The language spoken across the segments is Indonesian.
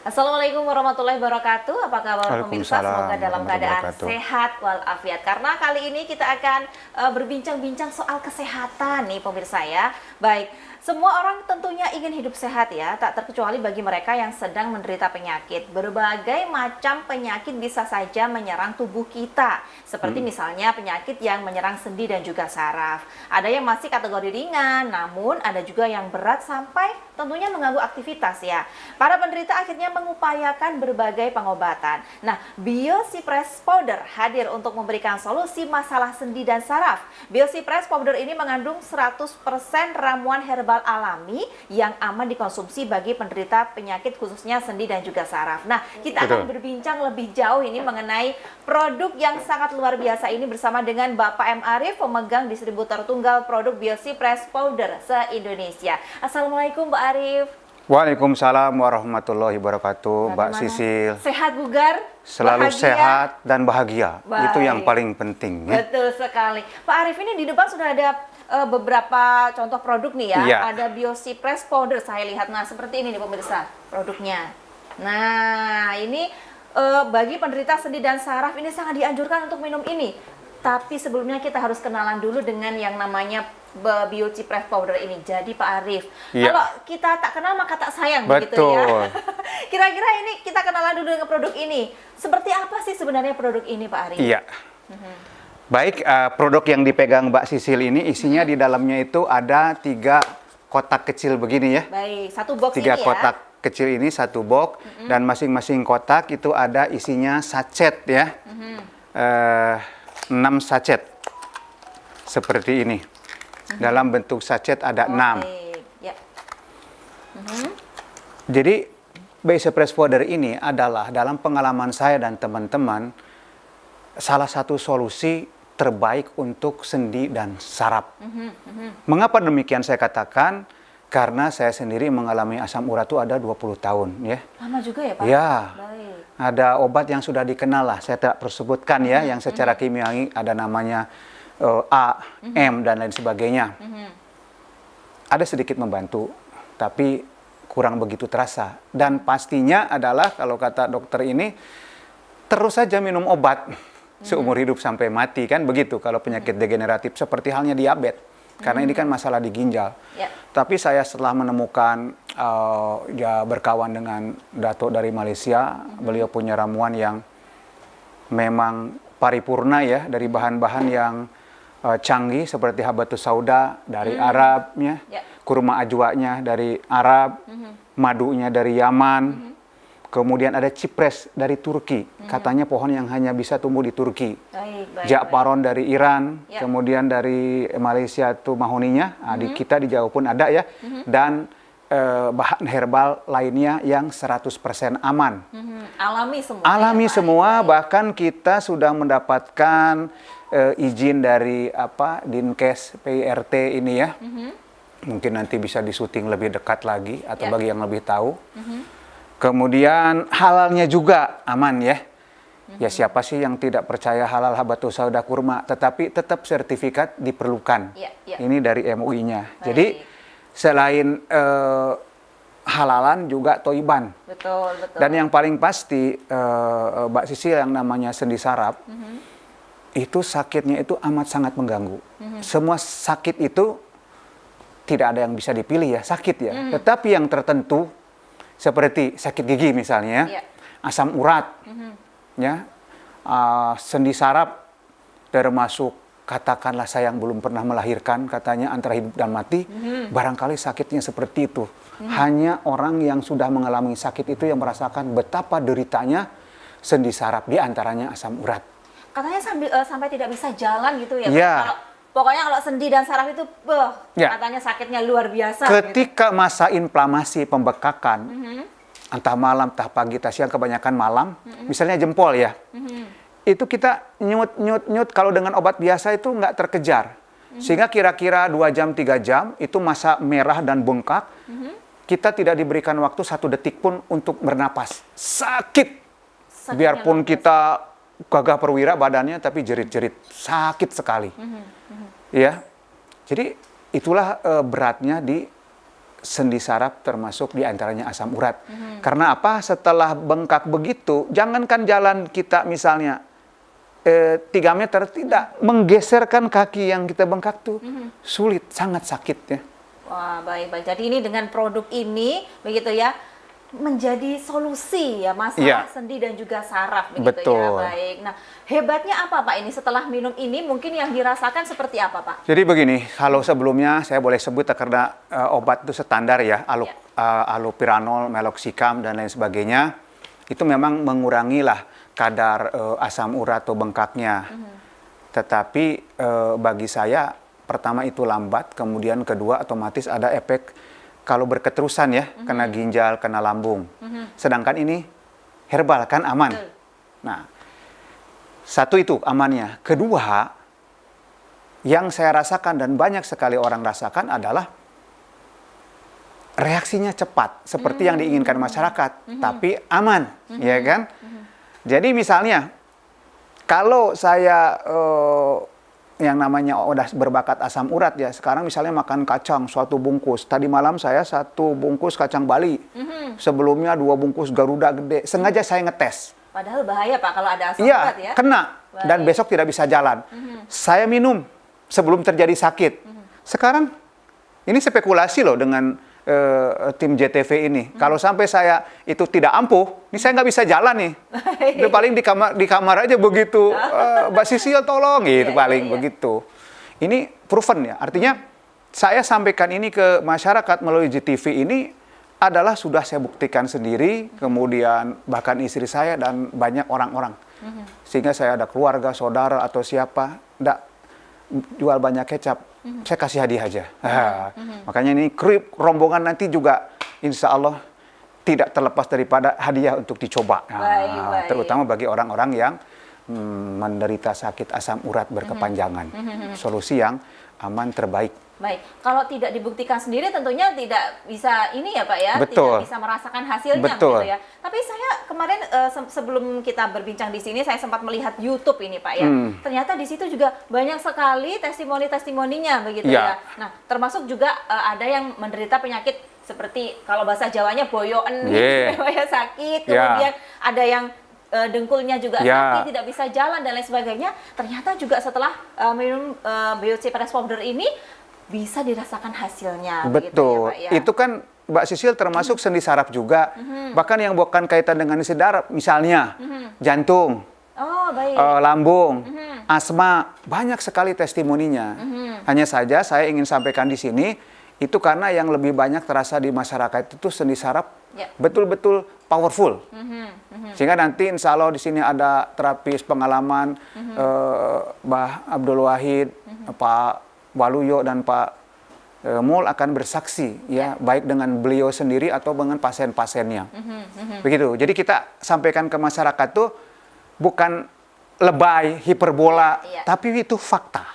Assalamualaikum warahmatullahi wabarakatuh. Apa kabar pemirsa? Semoga dalam keadaan sehat walafiat. Karena kali ini kita akan berbincang-bincang soal kesehatan nih pemirsa ya. Baik, semua orang tentunya ingin hidup sehat ya, tak terkecuali bagi mereka yang sedang menderita penyakit. Berbagai macam penyakit bisa saja menyerang tubuh kita. Seperti misalnya penyakit yang menyerang sendi dan juga saraf. Ada yang masih kategori ringan, namun ada juga yang berat sampai tentunya mengganggu aktivitas ya. Para penderita akhirnya mengupayakan berbagai pengobatan. Nah, Biosipres Powder hadir untuk memberikan solusi masalah sendi dan saraf. Biosipres Powder ini mengandung 100% ramuan herbal alami yang aman dikonsumsi bagi penderita penyakit khususnya sendi dan juga saraf. Nah, kita akan berbincang lebih jauh ini mengenai produk yang sangat luar biasa ini bersama dengan Bapak M. Arif, pemegang distributor tunggal produk Biosipres Powder se-Indonesia. Assalamualaikum Mbak Arif. Waalaikumsalam warahmatullahi wabarakatuh. Mbak Sisil. Sehat bugar? Selalu bahagia. Sehat dan bahagia. Baik. Itu yang paling penting. Ya? Betul sekali. Pak Arif, ini di depan sudah ada beberapa contoh produk nih ya. Iya. Ada Biosipres Powder saya lihat. Nah, seperti ini nih pemirsa produknya. Nah, ini bagi penderita sendi dan saraf ini sangat dianjurkan untuk minum ini. Tapi sebelumnya kita harus kenalan dulu dengan yang namanya Biosipres Powder ini. Jadi Pak Arif, kalau kita tak kenal maka tak sayang. Begitu ya. Kira-kira ini kita kenalan dulu dengan produk ini. Seperti apa sih sebenarnya produk ini Pak Arif? Iya. Baik, produk yang dipegang Mbak Sisil ini isinya di dalamnya itu ada 3 kotak kecil begini ya. Baik, satu box 3 ini ya. kotak kecil ini satu box dan masing-masing kotak itu ada isinya sachet ya. 6 sachet seperti ini. Dalam bentuk sachet ada 6. Ya. Jadi Biosipres Powder ini adalah dalam pengalaman saya dan teman-teman salah satu solusi terbaik untuk sendi dan saraf. Mengapa demikian saya katakan? Karena saya sendiri mengalami asam urat itu ada 20 tahun ya. Lama juga ya Pak? Ya. Baik. Ada obat yang sudah dikenal lah, saya tidak perlu sebutkan ya, yang secara kimiawi ada namanya A, M dan lain sebagainya. Ada sedikit membantu, tapi kurang begitu terasa. Dan pastinya adalah kalau kata dokter ini terus saja minum obat seumur hidup sampai mati kan begitu kalau penyakit degeneratif seperti halnya diabetes. Karena ini kan masalah di ginjal. Tapi saya setelah menemukan ya berkawan dengan Dato dari Malaysia, beliau punya ramuan yang memang paripurna ya dari bahan-bahan yang canggih seperti habatus sauda dari Arab ya, kurma ajwanya dari Arab, madunya dari Yaman. Kemudian ada cipres dari Turki, katanya pohon yang hanya bisa tumbuh di Turki. Jakparon dari Iran, kemudian dari Malaysia itu mahoninya, di kita di Jawa pun ada ya. Dan bahan herbal lainnya yang 100% aman. Alami semua. Alami semua, bahkan kita sudah mendapatkan izin dari Dinkes PIRT ini ya. Mungkin nanti bisa disuting lebih dekat lagi atau bagi yang lebih tahu. Kemudian halalnya juga aman ya. Ya siapa sih yang tidak percaya halal habatus sauda kurma, tetapi tetap sertifikat diperlukan. Ini dari MUI-nya. Jadi selain halalan juga toiban. Betul. Dan yang paling pasti Mbak Sisil yang namanya sendi saraf, itu sakitnya itu amat sangat mengganggu. Semua sakit itu tidak ada yang bisa dipilih ya, sakit ya. Tetapi yang tertentu seperti sakit gigi misalnya, asam urat, ya, sendi saraf, termasuk katakanlah saya yang belum pernah melahirkan, katanya antara hidup dan mati, barangkali sakitnya seperti itu. Hanya orang yang sudah mengalami sakit itu yang merasakan betapa deritanya sendi saraf, diantaranya asam urat. Katanya sampai tidak bisa jalan gitu ya? Ya. Pokoknya kalau sendi dan saraf itu, katanya sakitnya luar biasa. Ketika masa inflamasi pembekakan, entah malam, entah pagi, entah siang, kebanyakan malam, misalnya jempol ya, itu kita nyut, kalau dengan obat biasa itu nggak terkejar. Sehingga kira-kira 2 jam, 3 jam, itu masa merah dan bengkak, kita tidak diberikan waktu 1 detik pun untuk bernapas. Sakit. Biarpun kita gagah perwira badannya, tapi jerit-jerit. Sakit sekali. Ya. Jadi itulah beratnya di sendi saraf, termasuk diantaranya asam urat. Karena apa? Setelah bengkak begitu, jangankan jalan kita misalnya 3 meter, tidak. Menggeserkan kaki yang kita bengkak tuh sulit, sangat sakit ya. Wah, baik-baik. Jadi ini dengan produk ini, begitu ya, menjadi solusi ya masalah sendi dan juga saraf, begitu ya. Baik. Nah, hebatnya apa Pak ini? Setelah minum ini, mungkin yang dirasakan seperti apa Pak? Jadi begini, kalau sebelumnya saya boleh sebut karena obat itu standar ya, allopurinol, meloxicam dan lain sebagainya, itu memang mengurangi lah kadar asam urat atau bengkaknya. Tetapi bagi saya, pertama itu lambat, kemudian kedua otomatis ada efek kalau berketerusan ya, kena ginjal, kena lambung. Sedangkan ini herbal kan aman. Nah, satu itu amannya. Kedua, yang saya rasakan dan banyak sekali orang rasakan adalah reaksinya cepat, seperti yang diinginkan masyarakat, tapi aman, ya kan? Jadi misalnya, kalau saya yang namanya udah berbakat asam urat ya, sekarang misalnya makan kacang 1 bungkus. Tadi malam saya 1 bungkus kacang Bali. Sebelumnya 2 bungkus Garuda gede. Sengaja saya ngetes. Padahal bahaya Pak kalau ada asam urat ya. Kena. Baik. Dan besok tidak bisa jalan. Saya minum sebelum terjadi sakit. Sekarang ini spekulasi loh dengan tim JTV ini. Kalau sampai saya itu tidak ampuh, ini saya nggak bisa jalan nih. Itu paling di kamar aja begitu. Mbak Sisil tolong, gitu paling begitu. Ini proven ya. Artinya saya sampaikan ini ke masyarakat melalui JTV ini adalah sudah saya buktikan sendiri, kemudian bahkan istri saya dan banyak orang-orang. Sehingga saya ada keluarga, saudara atau siapa, enggak jual banyak kecap. Saya kasih hadiah aja. Makanya ini rombongan nanti juga insya Allah tidak terlepas daripada hadiah untuk dicoba. Baik. Terutama bagi orang-orang yang menderita sakit asam urat berkepanjangan. Solusi yang aman terbaik. Baik, kalau tidak dibuktikan sendiri tentunya tidak bisa ini ya Pak ya, Betul. tidak bisa merasakan hasilnya. Betul. Gitu ya. Tapi saya kemarin sebelum kita berbincang di sini saya sempat melihat YouTube ini Pak ya. Ternyata di situ juga banyak sekali testimoni-testimoninya begitu ya. Nah, termasuk juga ada yang menderita penyakit seperti kalau bahasa Jawanya boyoen, sakit, kemudian ada yang dengkulnya juga sakit, tidak bisa jalan dan lain sebagainya. Ternyata juga setelah minum BioCipres Powder ini bisa dirasakan hasilnya. Betul. Begitu ya, Pak, ya? Itu kan Mbak Sisil termasuk sendi saraf juga. Bahkan yang bukan kaitan dengan sendi saraf, misalnya jantung, lambung, asma, banyak sekali testimoninya. Hanya saja saya ingin sampaikan di sini, itu karena yang lebih banyak terasa di masyarakat itu sendi saraf betul-betul powerful. Sehingga nanti insya Allah di sini ada terapis pengalaman Mbah Abdul Wahid, Pak Waluyo dan Pak Mul akan bersaksi ya, baik dengan beliau sendiri atau dengan pasien-pasiennya. Begitu. Jadi kita sampaikan ke masyarakat tuh bukan lebay, hiperbola, tapi itu fakta.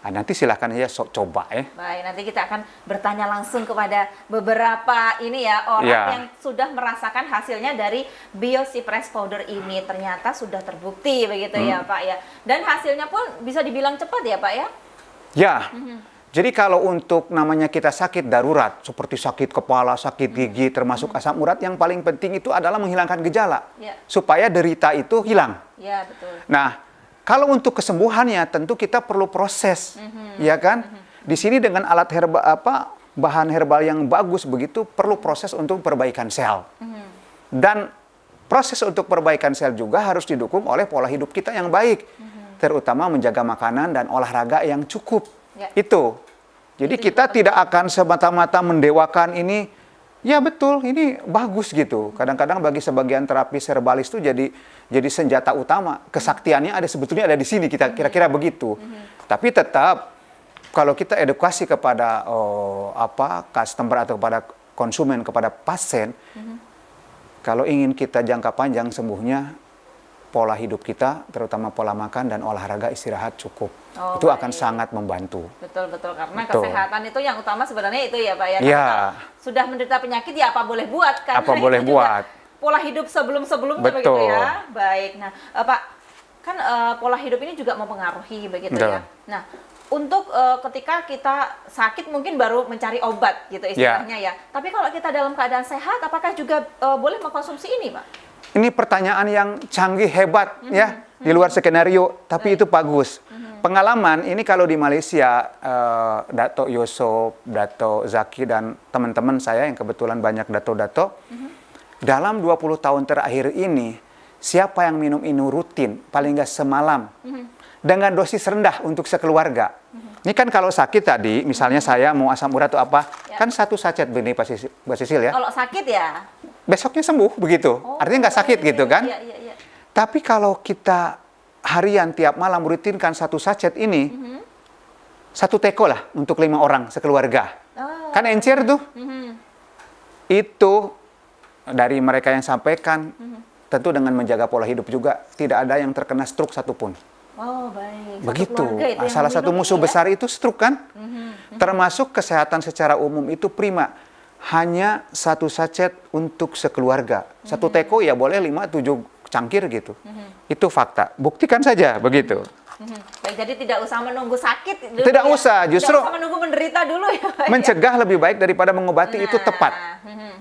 Nah, nanti silahkan ya coba ya. Baik, nanti kita akan bertanya langsung kepada beberapa ini ya orang yang sudah merasakan hasilnya dari BioCipres Powder ini. Ternyata sudah terbukti begitu ya Pak ya. Dan hasilnya pun bisa dibilang cepat ya Pak ya. Ya, jadi kalau untuk namanya kita sakit darurat, seperti sakit kepala, sakit gigi, termasuk asam urat, yang paling penting itu adalah menghilangkan gejala, supaya derita itu hilang. Ya, betul. Nah, kalau untuk kesembuhannya tentu kita perlu proses, ya kan? Di sini dengan alat herbal bahan herbal yang bagus begitu, perlu proses untuk perbaikan sel. Dan proses untuk perbaikan sel juga harus didukung oleh pola hidup kita yang baik. Terutama menjaga makanan dan olahraga yang cukup. Itu. Jadi kita tidak akan semata-mata mendewakan ini. Ya betul, ini bagus gitu. Kadang-kadang bagi sebagian terapis herbalis itu jadi senjata utama. Kesaktiannya sebetulnya ada di sini, kita kira-kira begitu. Tapi tetap kalau kita edukasi kepada customer atau kepada konsumen, kepada pasien, kalau ingin kita jangka panjang sembuhnya, pola hidup kita, terutama pola makan dan olahraga, istirahat cukup. Oh, itu akan baik. sangat membantu. Betul, karena Betul. kesehatan itu yang utama sebenarnya itu ya Pak ya. Iya. Kalau sudah menderita penyakit ya apa boleh buat, karena Apa boleh itu juga buat. pola hidup sebelum-sebelumnya begitu Betul. ya. Baik. Nah, Pak, kan pola hidup ini juga mempengaruhi begitu Betul. ya. Nah, untuk ketika kita sakit mungkin baru mencari obat gitu istilahnya ya. Tapi kalau kita dalam keadaan sehat, apakah juga boleh mengkonsumsi ini, Pak? Ini pertanyaan yang canggih, hebat ya, di luar skenario, tapi itu bagus. Pengalaman ini kalau di Malaysia, Dato' Yusuf, Dato' Zaki dan teman-teman saya yang kebetulan banyak dato-dato, dalam 20 tahun terakhir ini, siapa yang minum ini rutin, paling nggak semalam, dengan dosis rendah untuk sekeluarga. Ini kan kalau sakit tadi, misalnya saya mau asam urat atau apa, kan 1 sachet begini Mbak Sisil ya. Kalau sakit ya? Besoknya sembuh begitu. Oh, Artinya nggak sakit gitu kan. Iya. Tapi kalau kita harian tiap malam rutinkan 1 sachet ini, 1 teko lah untuk 5 orang sekeluarga. Oh. Kan encer tuh. Itu dari mereka yang sampaikan, tentu dengan menjaga pola hidup juga, tidak ada yang terkena stroke satupun. Oh, baik. Satu Begitu. keluarga itu yang Salah satu minum musuh ini ya? besar itu stroke kan. Termasuk kesehatan secara umum itu prima. Hanya 1 sachet untuk sekeluarga. 1 teko ya boleh 5-7 cangkir gitu. Itu fakta. Buktikan saja begitu. Baik, jadi tidak usah menunggu sakit dulu. Tidak ya. usah, justru tidak usah menunggu menderita dulu ya, Pak. mencegah lebih baik daripada mengobati, itu Nah. tepat.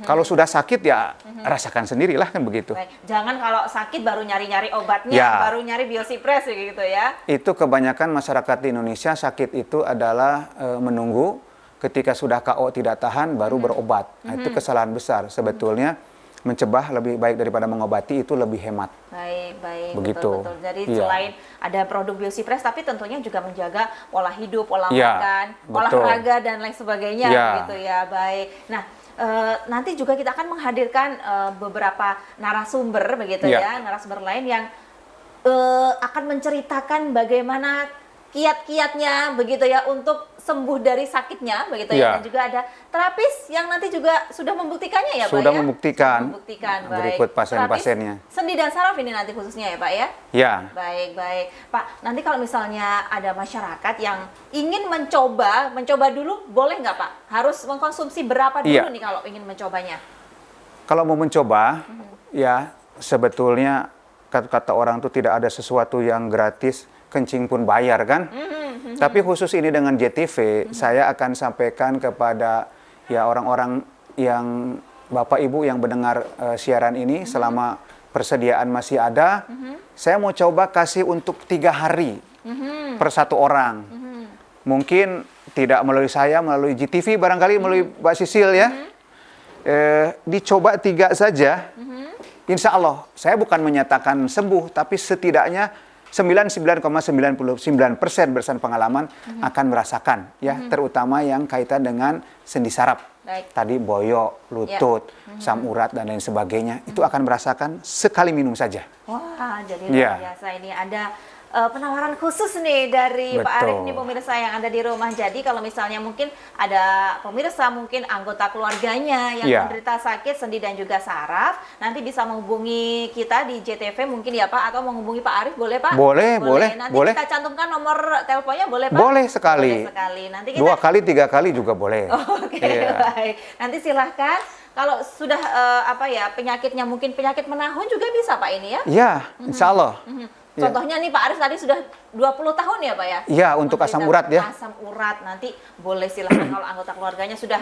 Kalau sudah sakit ya rasakan sendirilah kan begitu. Baik. Jangan kalau sakit baru nyari-nyari obatnya, Ya. baru nyari biosipres gitu ya. Itu kebanyakan masyarakat di Indonesia sakit itu adalah menunggu ketika sudah KO tidak tahan baru berobat. Nah, itu kesalahan besar. Sebetulnya mencegah lebih baik daripada mengobati, itu lebih hemat. Baik. Begitu. Betul. Jadi Iya. selain ada produk biosipres, tapi tentunya juga menjaga pola hidup, pola Iya, makan, betul. olahraga dan lain sebagainya Iya. gitu ya. Baik. Nah, nanti juga kita akan menghadirkan beberapa narasumber begitu Iya. ya, narasumber lain yang akan menceritakan bagaimana kiat-kiatnya begitu ya untuk sembuh dari sakitnya begitu ya. Iya. Dan juga ada terapis yang nanti juga sudah membuktikannya ya, Pak Sudah ya? membuktikan. Sudah membuktikan, baik. Berikut pasien-pasiennya. Terapis sendi dan saraf ini nanti khususnya ya, Pak ya? Ya. Baik. Pak, nanti kalau misalnya ada masyarakat yang ingin mencoba dulu, boleh nggak Pak? Harus mengkonsumsi berapa dulu Iya. nih kalau ingin mencobanya? Kalau mau mencoba, ya sebetulnya kata orang tuh tidak ada sesuatu yang gratis, kencing pun bayar kan. Tapi khusus ini dengan JTV, saya akan sampaikan kepada ya orang-orang yang Bapak Ibu yang mendengar siaran ini, selama persediaan masih ada, saya mau coba kasih untuk 3 hari per 1 orang. Mungkin tidak melalui saya, melalui GTV barangkali, melalui Mbak Sisil ya. Dicoba 3 saja. Insya Allah, saya bukan menyatakan sembuh, tapi setidaknya 99,99% berdasarkan pengalaman akan merasakan, ya, terutama yang kaitan dengan sendi saraf. Baik. Tadi boyok, lutut, asam urat dan lain sebagainya, itu akan merasakan sekali minum saja. Wah, jadi Iya. luar biasa ini ada penawaran khusus nih dari Pak Arief Betul. nih pemirsa yang ada di rumah. Jadi kalau misalnya mungkin ada pemirsa, mungkin anggota keluarganya yang Iya. menderita sakit sendi dan juga saraf, nanti bisa menghubungi kita di JTV mungkin ya Pak, atau menghubungi Pak Arief, boleh Pak? Boleh. Nanti boleh. kita cantumkan nomor teleponnya, boleh Pak? Boleh sekali. Boleh sekali. Nanti kita 2 kali, 3 kali juga boleh. Oke, Iya. baik. Nanti silahkan. Kalau sudah penyakitnya mungkin penyakit menahun juga bisa Pak ini ya? Ya, insya Allah. Iya. Contohnya nih Pak Arief tadi sudah 20 tahun ya Pak ya? Iya, untuk asam urat ya. Asam urat, nanti boleh silahkan kalau anggota keluarganya sudah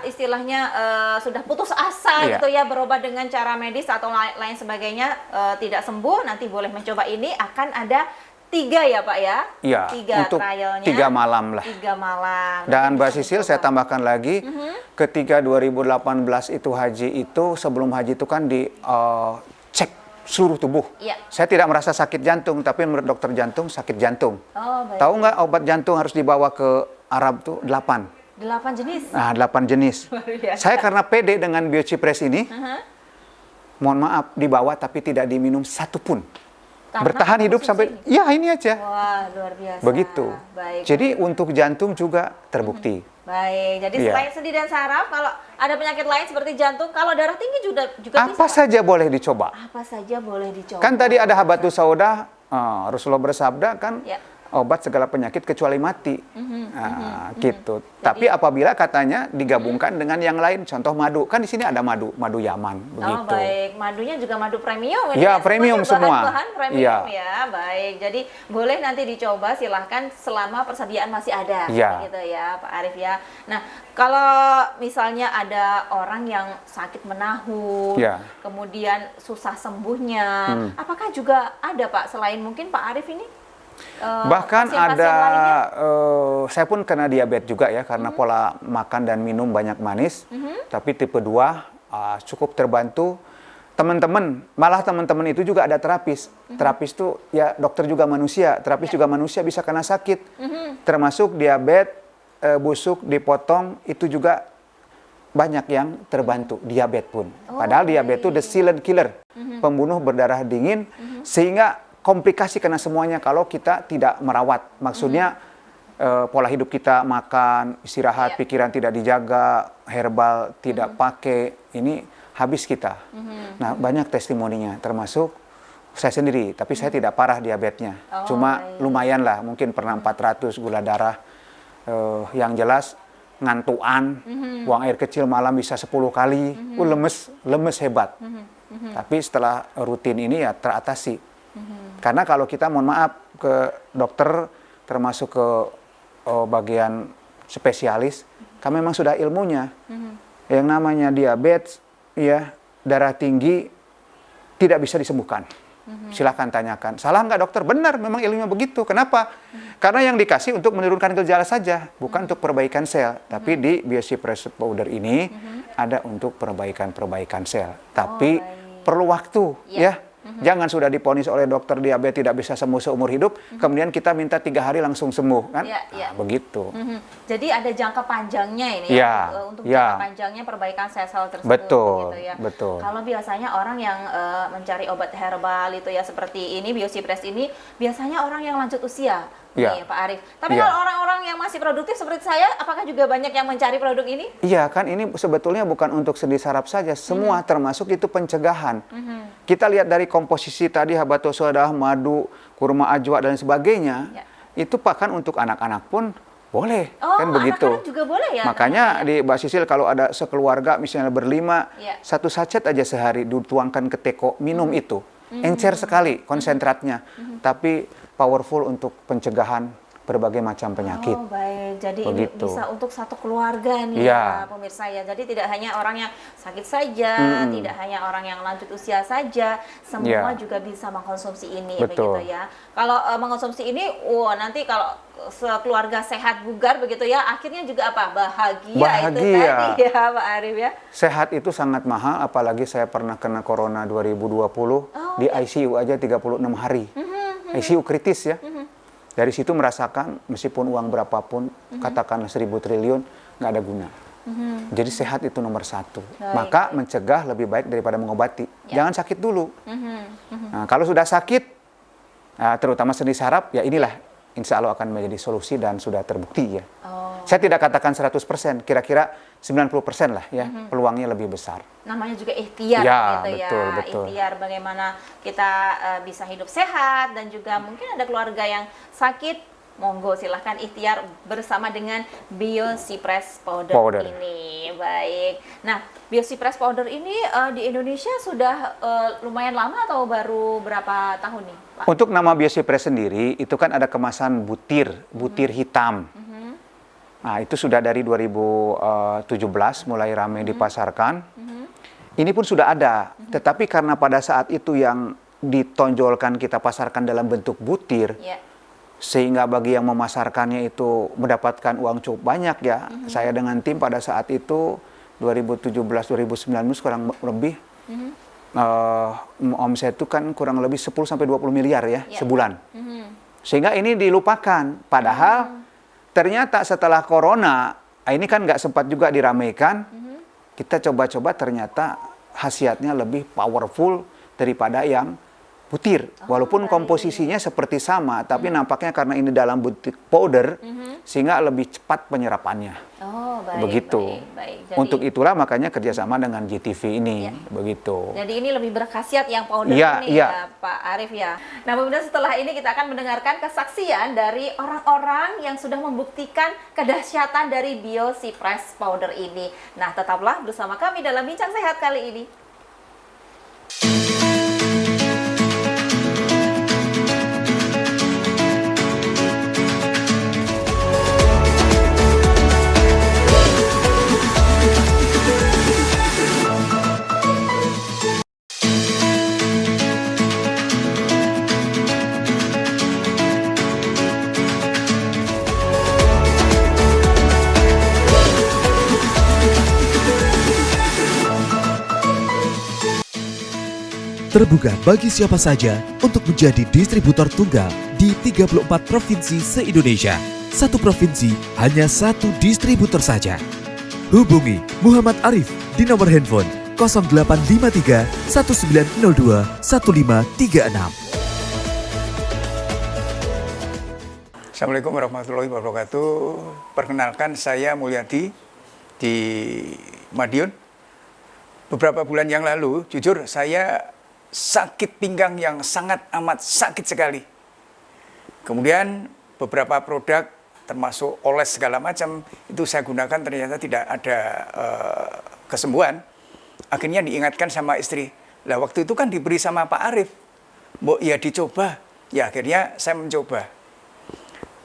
istilahnya sudah putus asa Iya. gitu ya, berobat dengan cara medis atau lain sebagainya tidak sembuh, nanti boleh mencoba ini. Akan ada 3 ya Pak ya? Iya, 3 untuk trialnya. 3 malam lah. 3 malam. Dan Mbak Nanti bisa Sisil, saya dicoba. tambahkan lagi, ketika 2018 itu haji itu, sebelum haji itu kan cek seluruh tubuh. Iya. Saya tidak merasa sakit jantung, tapi menurut dokter jantung sakit jantung. Oh, baik. Tahu nggak obat jantung harus dibawa ke Arab tuh 8. 8 jenis. Nah, 8 jenis. Luar biasa. Saya karena pede dengan biocipres ini, mohon maaf, dibawa tapi tidak diminum satu pun. Karena Bertahan hidup konsumsi sampai, ya ini aja. Wah, luar biasa. Begitu. Baik. Jadi untuk jantung juga terbukti. Baik, jadi Iya. selain sendi dan saraf, kalau Ada penyakit lain seperti jantung. Kalau darah tinggi juga bisa. Apa saja boleh dicoba. Apa saja boleh dicoba. Kan tadi ada habatus sauda, Rasulullah bersabda kan, Ya. obat segala penyakit kecuali mati. Gitu. Tapi apabila katanya digabungkan dengan yang lain, contoh madu, kan di sini ada madu Yaman, begitu. Oh baik, madunya juga madu premium. Ya, premium semua. Bahan premium ya, baik. Jadi boleh nanti dicoba, silahkan selama persediaan masih ada, gitu ya, Pak Arief ya. Nah, kalau misalnya ada orang yang sakit menahun, kemudian susah sembuhnya, apakah juga ada Pak selain mungkin Pak Arief ini? Bahkan ada, saya pun kena diabetes juga ya, karena pola makan dan minum banyak manis, tapi tipe 2 cukup terbantu. Teman-teman, malah teman-teman itu juga ada terapis. Terapis itu ya dokter juga manusia, terapis juga manusia bisa kena sakit. Termasuk diabetes, busuk, dipotong, itu juga banyak yang terbantu, diabetes pun. Padahal diabetes itu the silent killer, pembunuh berdarah dingin, sehingga komplikasi kena semuanya kalau kita tidak merawat. Maksudnya pola hidup kita, makan, istirahat, pikiran tidak dijaga, herbal tidak pakai, ini habis kita. Nah, banyak testimoninya, termasuk saya sendiri, tapi saya tidak parah diabetesnya. Cuma lumayan lah, mungkin pernah 400 gula darah. Yang jelas ngantuan, buang air kecil malam bisa 10 kali, lemes hebat. Tapi setelah rutin ini ya teratasi. Karena kalau kita mohon maaf ke dokter, termasuk ke bagian spesialis, kami memang sudah ilmunya. Yang namanya diabetes, ya darah tinggi tidak bisa disembuhkan. Silahkan tanyakan. Salah nggak dokter? Benar, memang ilmunya begitu. Kenapa? Karena yang dikasih untuk menurunkan gejala saja, bukan untuk perbaikan sel. Tapi di Biosuppress powder ini ada untuk perbaikan sel. Tapi perlu waktu, ya. Jangan sudah diponis oleh dokter diabetes tidak bisa sembuh seumur hidup, kemudian kita minta 3 hari langsung sembuh, kan? Begitu. Jadi ada jangka panjangnya ini untuk jangka panjangnya perbaikan sel-sel tersebut. Betul, gitu ya. betul. Kalau biasanya orang yang mencari obat herbal itu ya seperti ini, Biosuppress ini, biasanya orang yang lanjut usia. Nih, Pak Arief. Tapi kalau orang-orang yang masih produktif seperti saya, apakah juga banyak yang mencari produk ini? Iya, kan ini sebetulnya bukan untuk sendi saraf saja, semua termasuk itu pencegahan. Kita lihat dari komposisi tadi, habatus sauda, madu, kurma ajwa dan sebagainya, itu bahkan untuk anak-anak pun boleh, kan begitu. Anak-anak juga boleh ya? Makanya di Mbak Sisil kalau ada sekeluarga misalnya berlima, 1 sachet aja sehari dituangkan ke teko, minum itu. Encer sekali konsentratnya, tapi powerful untuk pencegahan berbagai macam penyakit. Oh baik, jadi ini bisa untuk satu keluarga nih ya pemirsa ya. Jadi tidak hanya orang yang sakit saja, tidak hanya orang yang lanjut usia saja, semua juga bisa mengkonsumsi ini, begitu ya. Kalau mengkonsumsi ini, nanti kalau sekeluarga sehat bugar begitu ya, akhirnya juga apa? Bahagia. Itu tadi ya Pak Arief ya. Sehat itu sangat mahal, apalagi saya pernah kena corona 2020 di ICU aja 36 hari. ICU kritis ya. Dari situ merasakan meskipun uang berapapun, katakanlah 1.000 triliun, nggak ada guna. Jadi sehat itu nomor 1. Maka mencegah lebih baik daripada mengobati. Jangan sakit dulu. Nah, kalau sudah sakit, terutama sendi saraf, ya inilah insya Allah akan menjadi solusi dan sudah terbukti ya. Saya tidak katakan 100%, kira-kira 90% lah ya, peluangnya lebih besar. Namanya juga ikhtiar gitu ya. Ikhtiar bagaimana kita bisa hidup sehat, dan juga mungkin ada keluarga yang sakit, monggo silahkan ikhtiar bersama dengan Biosuppress powder ini. Baik. Nah, Biosuppress powder ini di Indonesia sudah lumayan lama atau baru berapa tahun nih, Pak? Untuk nama Biosuppress sendiri itu kan ada kemasan butir hitam. Nah, itu sudah dari 2017 mulai ramai dipasarkan. Ini pun sudah ada, tetapi karena pada saat itu yang ditonjolkan kita pasarkan dalam bentuk butir, sehingga bagi yang memasarkannya itu mendapatkan uang cukup banyak ya. Saya dengan tim pada saat itu 2017-2019 kurang lebih omset itu kan kurang lebih 10-20 miliar ya sebulan. Sehingga ini dilupakan, padahal ternyata setelah corona, ini kan nggak sempat juga diramaikan, kita coba-coba ternyata khasiatnya lebih powerful daripada yang butir. Walaupun baik. komposisinya seperti sama, tapi nampaknya karena ini dalam bentuk powder, sehingga lebih cepat penyerapannya. Oh, baik. Begitu. Baik. Jadi, Untuk itulah makanya kerjasama dengan GTV ini, begitu. jadi ini lebih berkhasiat yang powder Iya, ini iya. ya Pak Arief ya. Nah pemirsa, setelah ini kita akan mendengarkan kesaksian dari orang-orang yang sudah membuktikan kedahsyatan dari BioCypress powder ini. Nah tetaplah bersama kami dalam Bincang Sehat kali ini. Terbuka bagi siapa saja untuk menjadi distributor tunggal di 34 provinsi se-Indonesia. Satu provinsi, hanya satu distributor saja. Hubungi Muhammad Arief di nomor handphone 0853 1902 1536. Assalamualaikum warahmatullahi wabarakatuh. Perkenalkan, saya Mulyadi di Madiun. Beberapa bulan yang lalu, jujur saya sakit pinggang yang sangat amat sakit sekali. Kemudian beberapa produk termasuk oles segala macam itu saya gunakan, ternyata tidak ada kesembuhan. Akhirnya diingatkan sama istri. Lah waktu itu kan diberi sama Pak Arief. Mbok ya dicoba. Ya akhirnya saya mencoba.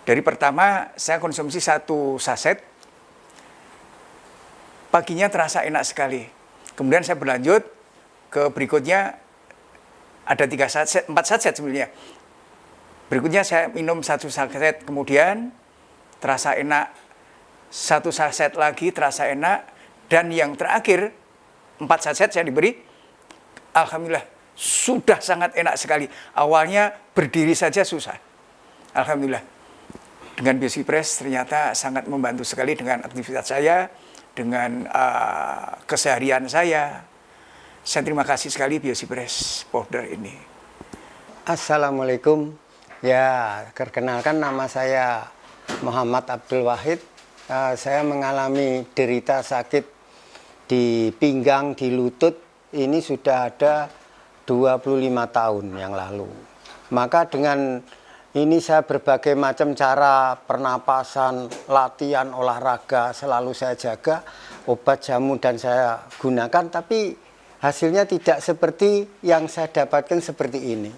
Dari pertama saya konsumsi 1 saset. Paginya terasa enak sekali. Kemudian saya berlanjut ke berikutnya, ada 3 saset, 4 saset sebenarnya. Berikutnya saya minum 1 saset, kemudian terasa enak. 1 saset lagi terasa enak. Dan yang terakhir 4 saset saya diberi, alhamdulillah sudah sangat enak sekali. Awalnya berdiri saja susah. Alhamdulillah. Dengan BioCypress ternyata sangat membantu sekali dengan aktivitas saya, dengan keseharian saya. Saya terima kasih sekali BioCypress powder ini. Assalamualaikum. Ya, perkenalkan nama saya Muhammad Abdul Wahid. Saya mengalami derita sakit di pinggang, di lutut. Ini sudah ada 25 tahun yang lalu. Maka dengan ini saya berbagai macam cara pernapasan, latihan, olahraga, selalu saya jaga, obat jamu dan saya gunakan, tapi hasilnya tidak seperti yang saya dapatkan seperti ini,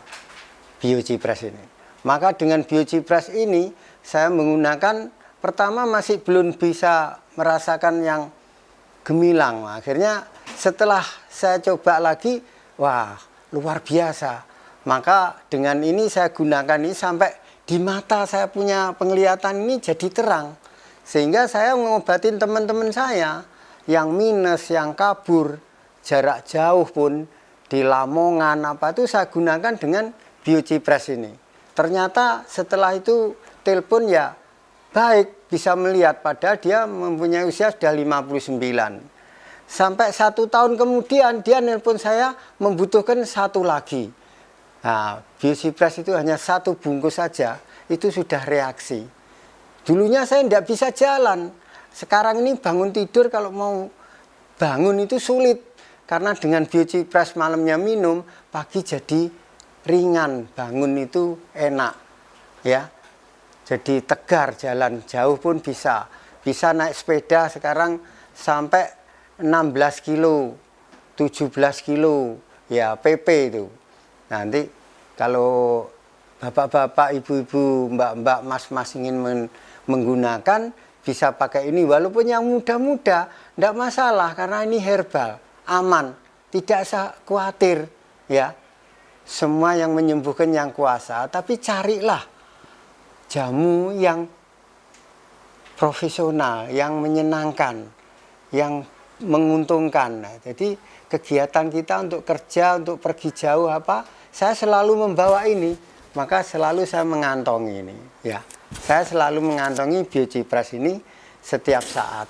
BioCypress ini. Maka dengan BioCypress ini, saya menggunakan, pertama masih belum bisa merasakan yang gemilang. Akhirnya setelah saya coba lagi, wah luar biasa. Maka dengan ini saya gunakan ini sampai di mata saya punya penglihatan ini jadi terang. Sehingga saya mengobatin teman-teman saya yang minus, yang kabur, jarak jauh pun di Lamongan apa itu saya gunakan dengan BioCypress ini. Ternyata setelah itu telepon ya baik, bisa melihat, padahal dia mempunyai usia sudah 59. Sampai 1 tahun kemudian dia nelpon saya membutuhkan 1 lagi. Nah, BioCypress itu hanya 1 bungkus saja, itu sudah reaksi. Dulunya saya tidak bisa jalan. Sekarang ini bangun tidur kalau mau bangun itu sulit. Karena dengan BioCypress malamnya minum, pagi jadi ringan, bangun itu enak. Ya, jadi tegar, jalan jauh pun bisa. Bisa naik sepeda sekarang sampai 16 kilo, 17 kilo, ya PP itu. Nanti kalau bapak-bapak, ibu-ibu, mbak-mbak, mas-mas ingin menggunakan, bisa pakai ini. Walaupun yang muda-muda, tidak masalah karena ini herbal, aman, tidak usah khawatir. Ya, semua yang menyembuhkan yang kuasa, tapi carilah jamu yang profesional, yang menyenangkan, yang menguntungkan. Nah, jadi kegiatan kita untuk kerja, untuk pergi jauh apa, saya selalu membawa ini, maka selalu saya mengantongi ini. Ya, saya selalu mengantongi BioCypress ini setiap saat.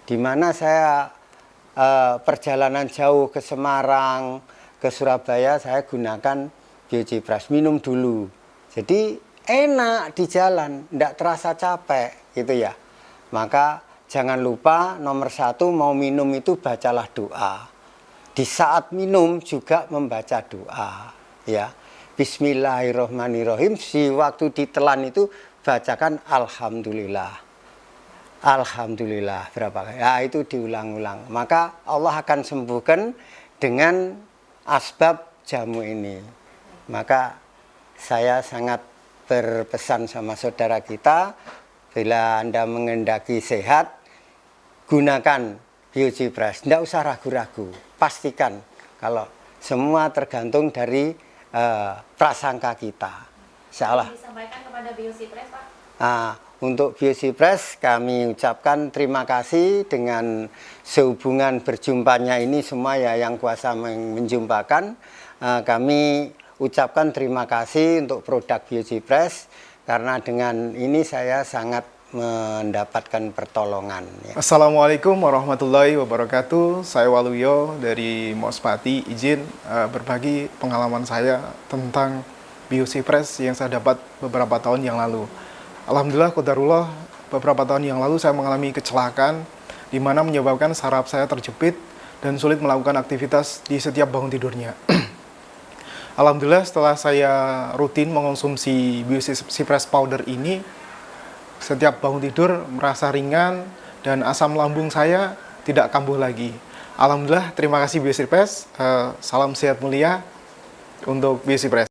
Di mana saya perjalanan jauh ke Semarang, ke Surabaya, saya gunakan Biocipres, minum dulu. Jadi enak di jalan, tidak terasa capek gitu ya. Maka jangan lupa nomor 1 mau minum itu bacalah doa. Di saat minum juga membaca doa ya. Bismillahirrohmanirrohim, si waktu ditelan itu bacakan Alhamdulillah. Alhamdulillah berapa kali? Ya itu diulang-ulang. Maka Allah akan sembuhkan dengan asbab jamu ini. Maka saya sangat berpesan sama saudara kita, bila Anda mengendaki sehat, gunakan Biocipres. Tidak usah ragu-ragu. Pastikan kalau semua tergantung dari prasangka kita. Insyaallah. Disampaikan kepada Biocipres, Pak. Nah, untuk Biocipres kami ucapkan terima kasih dengan sehubungan berjumpanya ini semua ya yang kuasa menjumpakan. Kami ucapkan terima kasih untuk produk Biocipres karena dengan ini saya sangat mendapatkan pertolongan. Ya. Assalamualaikum warahmatullahi wabarakatuh. Saya Waluyo dari Mospati. Izin berbagi pengalaman saya tentang Biocipres yang saya dapat beberapa tahun yang lalu. Alhamdulillah, qadarullah, beberapa tahun yang lalu saya mengalami kecelakaan di mana menyebabkan saraf saya terjepit dan sulit melakukan aktivitas di setiap bangun tidurnya. Alhamdulillah, setelah saya rutin mengonsumsi Biocipres powder ini, setiap bangun tidur merasa ringan dan asam lambung saya tidak kambuh lagi. Alhamdulillah, terima kasih Biocipres. Salam sehat mulia untuk Biocipres.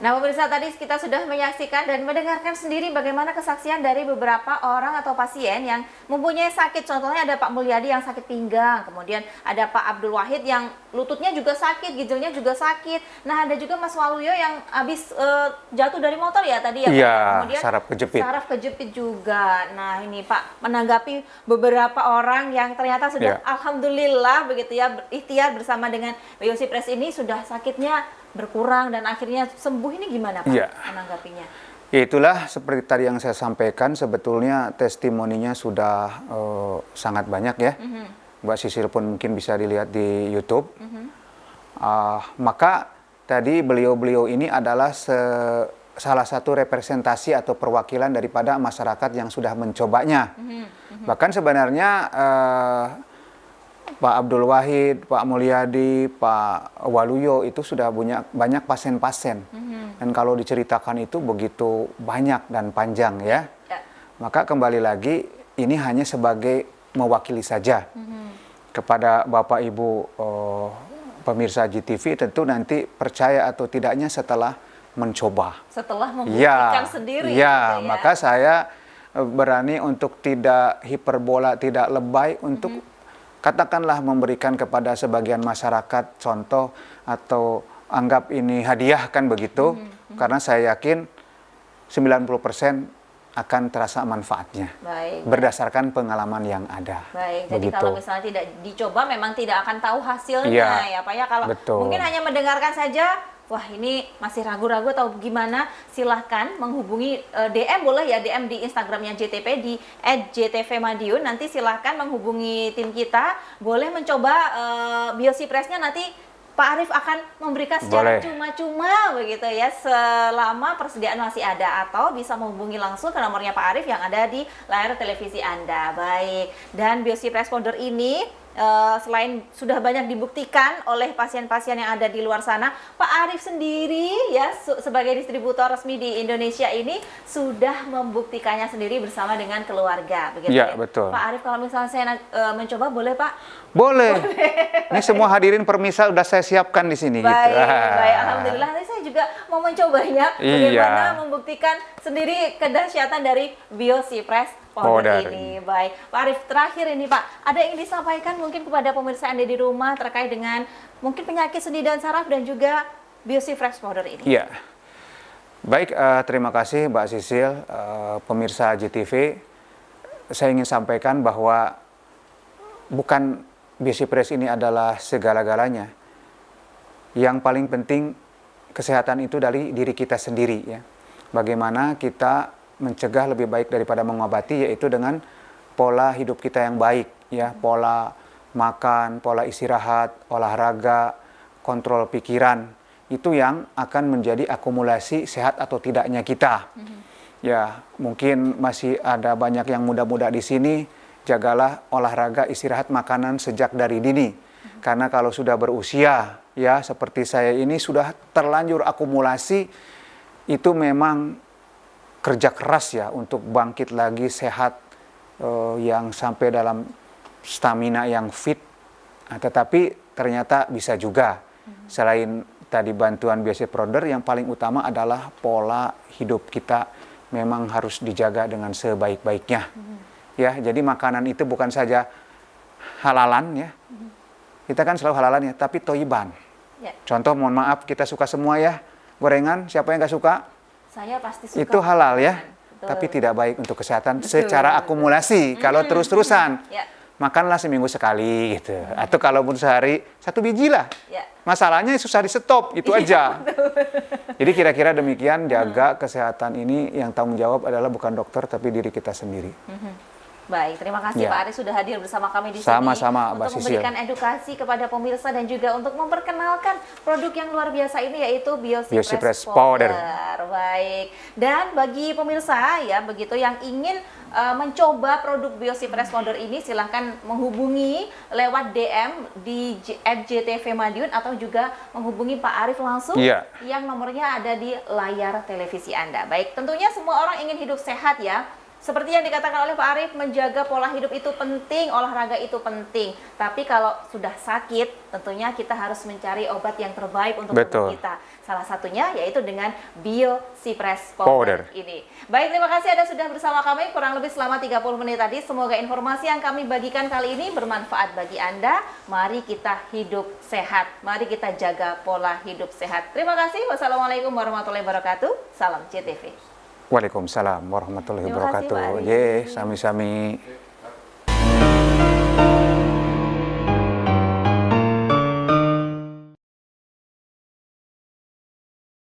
Nah, pemirsa, tadi kita sudah menyaksikan dan mendengarkan sendiri bagaimana kesaksian dari beberapa orang atau pasien yang mempunyai sakit. Contohnya ada Pak Mulyadi yang sakit pinggang, kemudian ada Pak Abdul Wahid yang lututnya juga sakit, ginjalnya juga sakit. Nah, ada juga Mas Waluyo yang habis jatuh dari motor ya tadi ya, Pak. Iya, Kemudian saraf kejepit. Saraf kejepit juga. Nah, ini Pak menanggapi beberapa orang yang ternyata sudah alhamdulillah begitu ya, berikhtiar bersama dengan Biocipres ini sudah sakitnya berkurang dan akhirnya sembuh. Ini gimana Pak menanggapinya? Itulah seperti tadi yang saya sampaikan, sebetulnya testimoninya sudah sangat banyak ya. Mbak Sisil pun mungkin bisa dilihat di YouTube. Maka tadi beliau-beliau ini adalah salah satu representasi atau perwakilan daripada masyarakat yang sudah mencobanya. Bahkan sebenarnya Pak Abdul Wahid, Pak Mulyadi, Pak Waluyo itu sudah punya banyak pasien-pasien. Dan kalau diceritakan itu begitu banyak dan panjang ya. Maka kembali lagi ini hanya sebagai mewakili saja. Kepada Bapak Ibu pemirsa GTV tentu nanti percaya atau tidaknya setelah mencoba. Setelah membuktikan sendiri. Ya, gitu ya. maka saya berani untuk tidak hiperbola, tidak lebay untuk katakanlah memberikan kepada sebagian masyarakat contoh atau anggap ini hadiah kan begitu. Karena saya yakin 90% akan terasa manfaatnya. Baik. Berdasarkan pengalaman yang ada. Baik, jadi begitu. kalau misalnya tidak dicoba memang tidak akan tahu hasilnya ya Pak ya. Kalau mungkin hanya mendengarkan saja, wah ini masih ragu-ragu atau gimana, silahkan menghubungi DM boleh ya, DM di Instagramnya JTP di @jtvmadiun. Nanti silahkan menghubungi tim kita, boleh mencoba Biocipresnya. Nanti Pak Arief akan memberikan secara cuma-cuma begitu ya, selama persediaan masih ada, atau bisa menghubungi langsung ke nomornya Pak Arief yang ada di layar televisi Anda. Baik, dan Biocipres powder ini selain sudah banyak dibuktikan oleh pasien-pasien yang ada di luar sana, Pak Arief sendiri ya sebagai distributor resmi di Indonesia ini sudah membuktikannya sendiri bersama dengan keluarga, begitu ya? Betul. Pak Arief, kalau misalnya saya mencoba boleh Pak? Boleh. Ini semua hadirin permisa udah saya siapkan di sini. Baik, gitu. baik. Alhamdulillah, nanti saya juga mau mencobanya bagaimana membuktikan sendiri kedahsyatan dari Biocipres powder ini. Baik, Pak Arief, terakhir ini Pak, ada yang ingin disampaikan mungkin kepada pemirsa Anda di rumah terkait dengan mungkin penyakit sendi dan saraf dan juga Biocipres powder ini? Iya. Baik, terima kasih Mbak Sisil, pemirsa JTV. Saya ingin sampaikan bahwa bukan Biocipres ini adalah segala-galanya. Yang paling penting kesehatan itu dari diri kita sendiri ya. Bagaimana kita mencegah lebih baik daripada mengobati, yaitu dengan pola hidup kita yang baik ya, pola makan, pola istirahat, olahraga, kontrol pikiran. itu yang akan menjadi akumulasi sehat atau tidaknya kita. Ya, mungkin masih ada banyak yang muda-muda di sini, jagalah olahraga, istirahat, makanan sejak dari dini. Karena kalau sudah berusia, ya seperti saya ini sudah terlanjur akumulasi, itu memang kerja keras ya untuk bangkit lagi sehat, yang sampai dalam stamina yang fit. Tetapi ternyata bisa juga. Selain tadi bantuan biosis powder, yang paling utama adalah pola hidup kita memang harus dijaga dengan sebaik-baiknya. Ya, jadi makanan itu bukan saja halalan ya. Kita kan selalu halalan ya, tapi toiban. Ya. Contoh, mohon maaf, kita suka semua ya gorengan, siapa yang nggak suka? Saya pasti suka. Itu halal ya, Betul. tapi tidak baik untuk kesehatan secara akumulasi. Kalau terus-terusan, Ya. makanlah seminggu sekali gitu. Atau kalaupun sehari 1 biji lah. Ya. Masalahnya susah di stop, itu aja. Jadi kira-kira demikian, jaga kesehatan ini yang tanggung jawab adalah bukan dokter tapi diri kita sendiri. Baik, terima kasih Ya. Pak Arif sudah hadir bersama kami di Sama-sama, sini Mbak untuk Sisil. memberikan edukasi kepada pemirsa dan juga untuk memperkenalkan produk yang luar biasa ini, yaitu Biosis Biosis Powder. Baik. Dan bagi pemirsa ya begitu yang ingin mencoba produk Biosis Powder ini, silahkan menghubungi lewat DM di @JTV Madiun atau juga menghubungi Pak Arif langsung, Iya. yang nomornya ada di layar televisi Anda. Baik, tentunya semua orang ingin hidup sehat ya. Seperti yang dikatakan oleh Pak Arif, menjaga pola hidup itu penting, olahraga itu penting. Tapi kalau sudah sakit, tentunya kita harus mencari obat yang terbaik untuk tubuh Betul. kita. Salah satunya yaitu dengan Biosis Powder. Powder ini. Baik, terima kasih Anda sudah bersama kami kurang lebih selama 30 menit tadi. Semoga informasi yang kami bagikan kali ini bermanfaat bagi Anda. Mari kita hidup sehat. Mari kita jaga pola hidup sehat. Terima kasih. Wassalamualaikum warahmatullahi wabarakatuh. Salam JTV. Waalaikumsalam warahmatullahi Terima kasih, wabarakatuh. Pak Arif. Sami-sami.